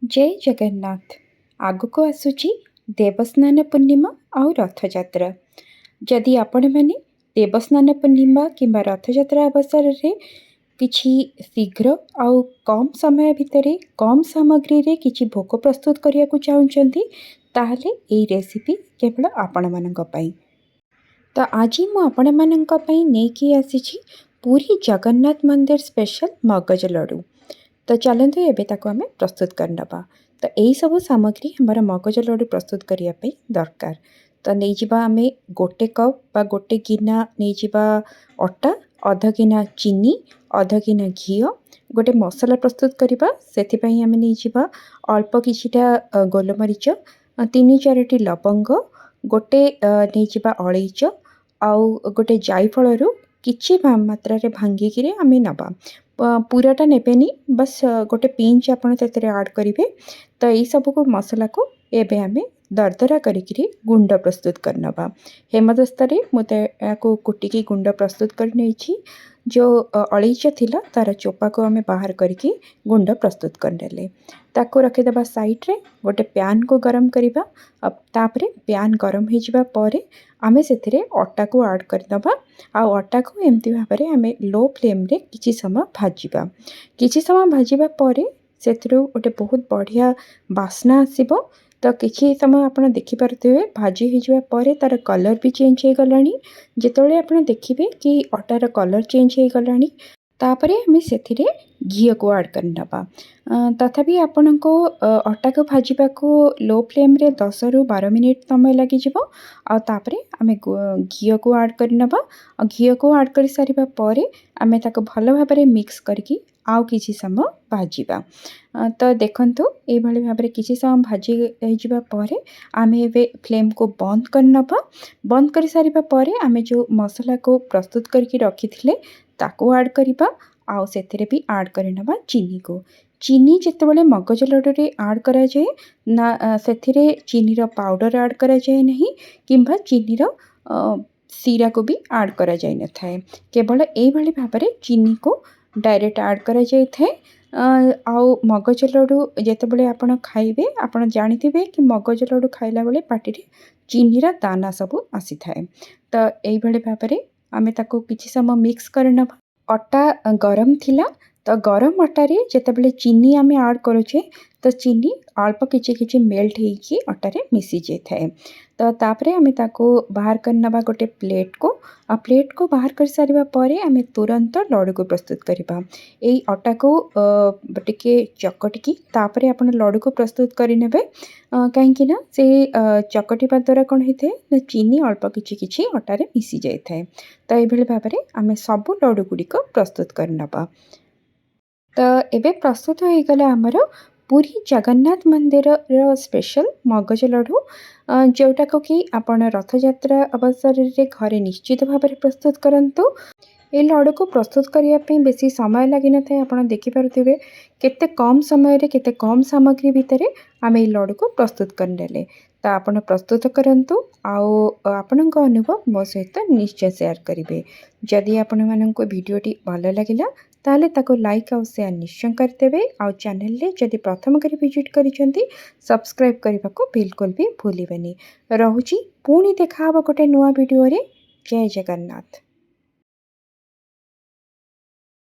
जय जगन्नाथ। आगको आसुची देवस्नान पूर्णिमा आउ रथयात्रा। जदि आपण मैंने देवस्नान पूर्णिमा किंबा रथयात्रा अवसर रे किछि शीघ्र आउ कम समय भितर कम सामग्री रे किछि भोग प्रस्तुत करिया को चाहुचंती ताहले एई रेसिपी केवल आपण मानक पई। तो आज मु आपण मानक पई नेकी आसीछि पूरी जगन्नाथ मंदिर स्पेशल मगज लड्डू। तो चलते एबे ताको आमे प्रस्तुत करनबा। तो यही सब सामग्री हमार मगज लड्डू प्रस्तुत करने दरकार। तो नहीं जावा आमे गोटे कप बा गोटे गिना नहीं जावा अटा, अध गिना चीनी, अध गिना घी, गोटे मसला प्रस्तुत करवा से आमे नहीं जावा अल्प किछिटा गोलमरीच, 3-4टी लवंग, गोटे नहीं जावा अलैच आउ गोटे जायफल किछि मात्रा रे भांगिकी आमे नबा। पूराटा नेबेनी बस गोटे पिंच आपण तेरे ऐड करेंगे। तो यही सब को मसला को एबे आमे दरदरा करिकी गुंड प्रस्तुत करनबा। हेमदस्तारे मुते को कुटिकी गुंड प्रस्तुत कर नेछि। जो अलैच थिला तार चोपा को आमे बाहर करके गुंड प्रस्तुत करनेले। ताको रखिदेबा साइड रे। गोटे पैन को गरम करिबा। तापरे पैन गरम हो जिबा परे आमे सेथिरे अटा को ऐड करदबा। आ अटा को एमती भाबरे आमे लो फ्लेम रे किछि समय भाजिबा। किछि समय भाजिबा परे सेथिरु गोटे बहुत बढ़िया बास्ना आसीबो। तो किछि समय आपण देखि पारथिबे भाजी हो जिबा परे तार कलर भी चेंज हो गलानी। जेतोले आपण देखिबे कि अटार कलर चेंज हो गलानी तापरे आमे सेथिरे घी को ऐड करनबा। तथापि आपण को अटा को भाजिबा को लो फ्लेम रे 10 रु 12 मिनिट समय लगी जिवो। आ तापरे आमे घी को ऐड करनबा। घी को ऐड कर सारिबा परे आमे ताको भलो भाबरे मिक्स करके आउ किछि समय भाजिबा। तो देखंतु ए भली भाबरे किछि समय भाजी जिबा परे आमे एबे फ्लेम को बंद करनबा। बंद कर सारिबा परे आमे जो मसला को प्रस्तुत करके रखिथिले ताको ऐड करिबा। आउ सेथिरे भी ऐड करनबा चीनी को। चीनी जेतेबेले मगज लड्डू रे ऐड करा जाए ना सेथिरे चीनी रो पाउडर ऐड करा जाए नहीं किंबा चीनी रो सीरा को भी ऐड करा जाए न थाए। केवल एई भली भाबरे चीनी को डायरेक्ट ऐड करा जाए थाए। आउ मगज लड्डू जेतेबेले आपण खाइबे आपण जानिथिबे कि मगज लड्डू खाइला बेले पाटी रे चीनी रा दाना सब आसी थाए। तो एई भली भाबरे आमे ताको किछि समय मिक्स करनबा। अटा गरम थिला। तो गरम अटारे जेतेबेले चीनी आमे ऐड करूछे तो चीनी अल्प किछि किछि मेल्ट हेकी अटारे मिसी जाय थाए। तो तापरे आमे ताको बाहर करनबा गोटे प्लेट को। आ प्लेट को बाहर कर सारिबा परे आमे तुरंत लड्डू को प्रस्तुत करिबा। एई अटा को टिके चकटिकी तापरे आपण लड्डू को प्रस्तुत करि नेबे। काहेकि ना से चकटिबा द्वारा कोन हेते ना चीनी अल्प किछि किछि अटारे मिसी जाय थाए। तो एई भली भाबरे आमे सब लड्डू गुडी को प्रस्तुत करनबा। तो एबे प्रस्तुत हो गला हमर पूरी जगन्नाथ मंदिर रो स्पेशल मगज लड्डू। जोटा को कि आपण रथयात्रा अवसर रे घरे निश्चित भाव प्रस्तुत करंतु। ए लड्डू को प्रस्तुत करने पे बेसी समय लगी न था। आपण देखि पारुथिबे केते कम समय रे केते कम सामग्री भितर आमे ए लड्डू को प्रस्तुत करनेले। तो आपण प्रस्तुत करंतु आउ आपणक अनुभव मो सहित निश्चय शेयर करिवे। जदि आपण माननको वीडियोटी भलो लागिला ताले ताको लाइक और शेयर निश्चय करदेवे। आउ चैनल रे जदि प्रथम करी विजिट करिसेंती सब्सक्राइब करबा को बिल्कुल भी भूलिबेनी। रहुची पुणी देखा हबो गोटे नुआ वीडियो रे। जय जगन्नाथ।